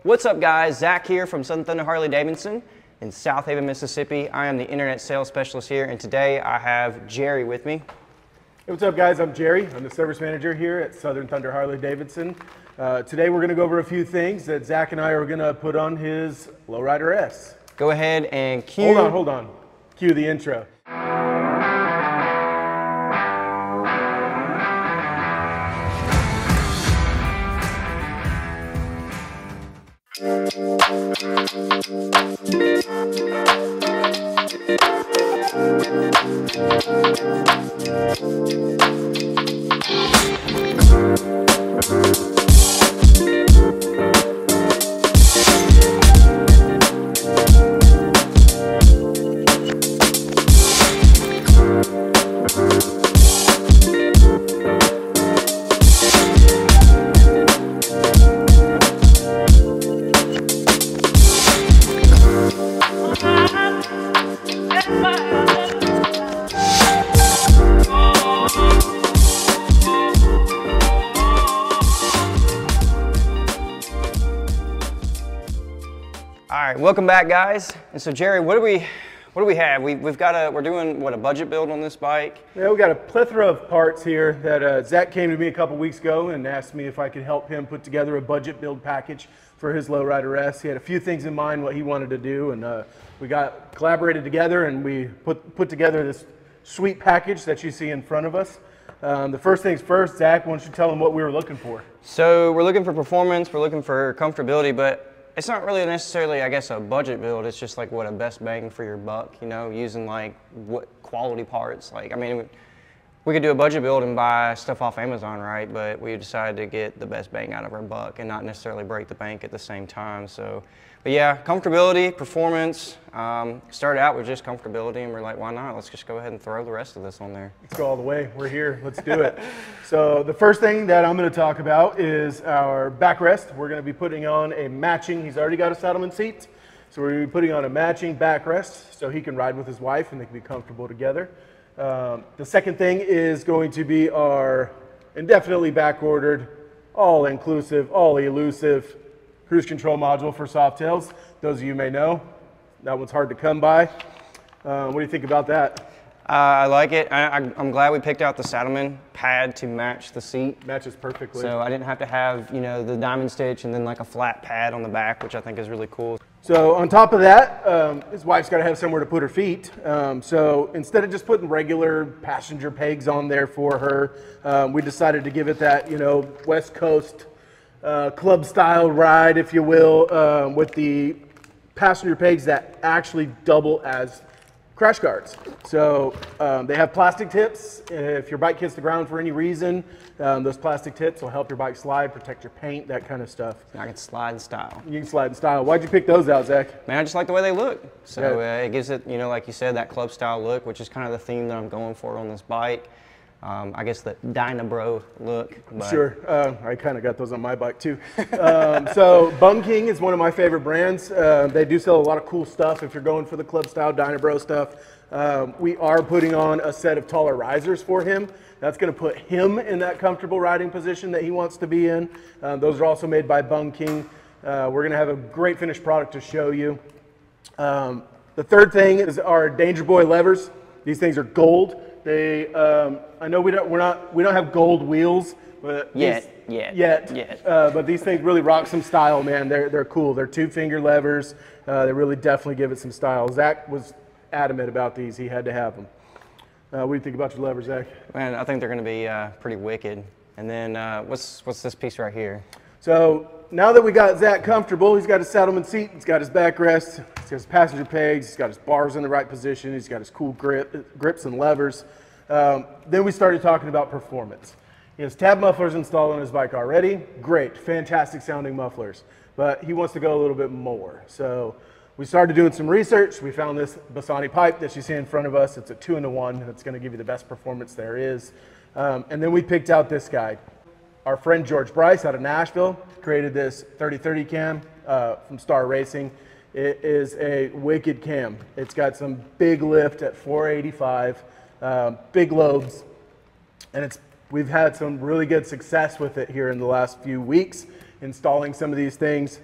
What's up guys, Zach here from Southern Thunder Harley-Davidson in Southaven, Mississippi. I am the internet sales specialist here, and today I have Jerry with me. Hey, what's up guys, I'm Jerry. I'm the service manager here at Southern Thunder Harley-Davidson. Today we're going to go over a few things that Zach and I are going to put on his Lowrider S. Go ahead and cue. Hold on. Cue the intro. All right, welcome back guys. And so Jerry, what do we have? We're doing what, a budget build on this bike? Yeah, we got a plethora of parts here that Zach came to me a couple weeks ago and asked me if I could help him put together a budget build package for his Lowrider S. He had a few things in mind what he wanted to do, and we got collaborated together and we put together this sweet package that you see in front of us. The first things first, Zach, why don't you tell them what we were looking for? So we're looking for performance, we're looking for comfortability, but it's not really necessarily, I guess, a budget build. It's just like what a best bang for your buck, you know, using like what quality parts. Like, I mean, we could do a budget build and buy stuff off Amazon, right? But we decided to get the best bang out of our buck and not necessarily break the bank at the same time. So, but yeah, comfortability, performance. Started out with just comfortability, and we're like, why not? Let's just go ahead and throw the rest of this on there. Let's go all the way. We're here. Let's do it. So the first thing that I'm going to talk about is our backrest. We're going to be putting on a matching. He's already got a Saddleman seat, so we're going to be putting on a matching backrest so he can ride with his wife and they can be comfortable together. The second thing is going to be our indefinitely back-ordered, all-inclusive, all-elusive cruise control module for Softails. Those of you may know, that one's hard to come by. What do you think about that? I like it. I'm glad we picked out the Saddleman pad to match the seat. Matches perfectly. So I didn't have to have, you know, the diamond stitch and then like a flat pad on the back, which I think is really cool. So on top of that, his wife's got to have somewhere to put her feet. So instead of just putting regular passenger pegs on there for her, we decided to give it that, you know, West Coast club style ride, if you will, with the passenger pegs that actually double as crash guards. So they have plastic tips. If your bike hits the ground for any reason, those plastic tips will help your bike slide, protect your paint, that kind of stuff. I can slide in style. You can slide in style. Why'd you pick those out, Zach? Man, I just like the way they look. So Yeah. it gives it, you know, like you said, that club style look, which is kind of the theme that I'm going for on this bike. I guess the Dangerboy look. But Sure, I kind of got those on my bike too. So Bung King is one of my favorite brands. They do sell a lot of cool stuff if you're going for the club style Dangerboy stuff. We are putting on a set of taller risers for him. That's going to put him in that comfortable riding position that he wants to be in. Those are also made by Bung King. We're going to have a great finished product to show you. The third thing is our Dangerboy levers. These things are gold. They, I know we don't have gold wheels, but yet. But these things really rock some style, man. They're cool. They're 2-finger levers. They really definitely give it some style. Zach was adamant about these. He had to have them. What do you think about your levers, Zach? Man, I think they're going to be pretty wicked. And then what's this piece right here? So now that we got Zach comfortable, he's got his Saddleman seat, he's got his backrest, he's got his passenger pegs, he's got his bars in the right position, he's got his cool grips and levers. Then we started talking about performance. He has tab mufflers installed on his bike already. Great, fantastic sounding mufflers. But he wants to go a little bit more. So we started doing some research. We found this Bassani pipe that you see in front of us. It's a 2-in-1. That's going to give you the best performance there is. And then we picked out this guy. Our friend George Bryce out of Nashville created this 30-30 cam from Star Racing. It is a wicked cam. It's got some big lift at 485, big lobes, and we've had some really good success with it here in the last few weeks, installing some of these things.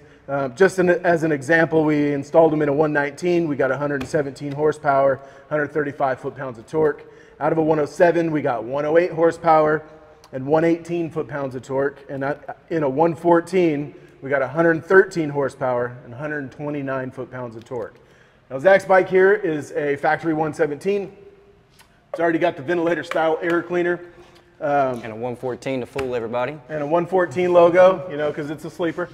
Just as an example, we installed them in a 119. We got 117 horsepower, 135 foot-pounds of torque. Out of a 107, we got 108 horsepower and 118 foot-pounds of torque. And in a 114, we got 113 horsepower and 129 foot-pounds of torque. Now, Zach's bike here is a factory 117. It's already got the ventilator-style air cleaner. And a 114 to fool everybody. And a 114 logo, you know, because it's a sleeper.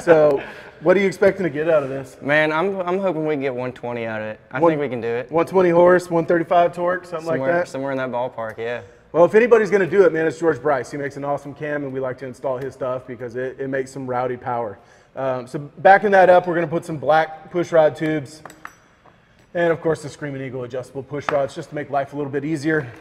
So, what are you expecting to get out of this? Man, I'm hoping we can get 120 out of it. I think we can do it. 120 horse, 135 torque, something like that? Somewhere in that ballpark, yeah. Well, if anybody's going to do it, man, it's George Bryce. He makes an awesome cam, and we like to install his stuff because it makes some rowdy power. So backing that up, we're going to put some black push rod tubes. And, of course, the Screaming Eagle adjustable push rods just to make life a little bit easier.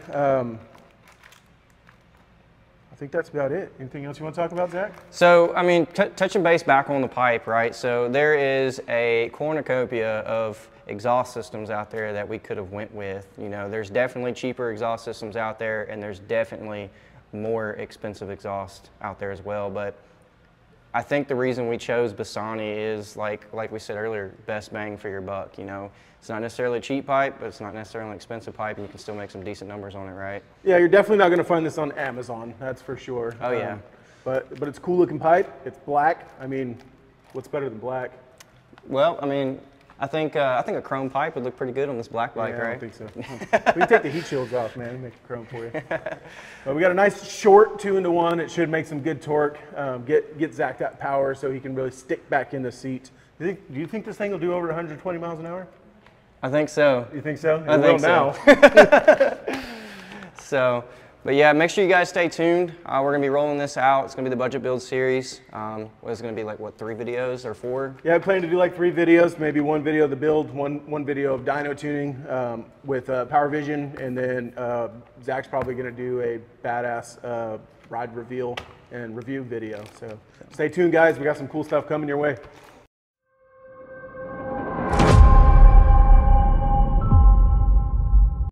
I think that's about it. Anything else you want to talk about, Zach? So, I mean, touching base back on the pipe, right? So there is a cornucopia of exhaust systems out there that we could have went with. You know, there's definitely cheaper exhaust systems out there, and there's definitely more expensive exhaust out there as well. But I think the reason we chose Bassani is, like we said earlier, best bang for your buck. You know, it's not necessarily a cheap pipe, but it's not necessarily an expensive pipe, and you can still make some decent numbers on it, right? Yeah, you're definitely not going to find this on Amazon, that's for sure. Oh yeah. But it's a cool looking pipe. It's black. I mean, what's better than black? Well, I mean, I think a chrome pipe would look pretty good on this black bike, right? I don't think so. We can take the heat shields off, man, and make it chrome for you. But we got a nice short 2-into-1. It should make some good torque. Get Zach that power so he can really stick back in the seat. Do you think this thing will do over 120 miles an hour? I think so. You think so? I think so. Now. So, but yeah, make sure you guys stay tuned. We're going to be rolling this out. It's going to be the budget build series. It's going to be like, what, 3 videos or 4? Yeah, I plan to do like 3 videos, maybe 1 video of the build, one video of dyno tuning with Power Vision, and then Zach's probably going to do a badass ride reveal and review video. So stay tuned, guys. We got some cool stuff coming your way.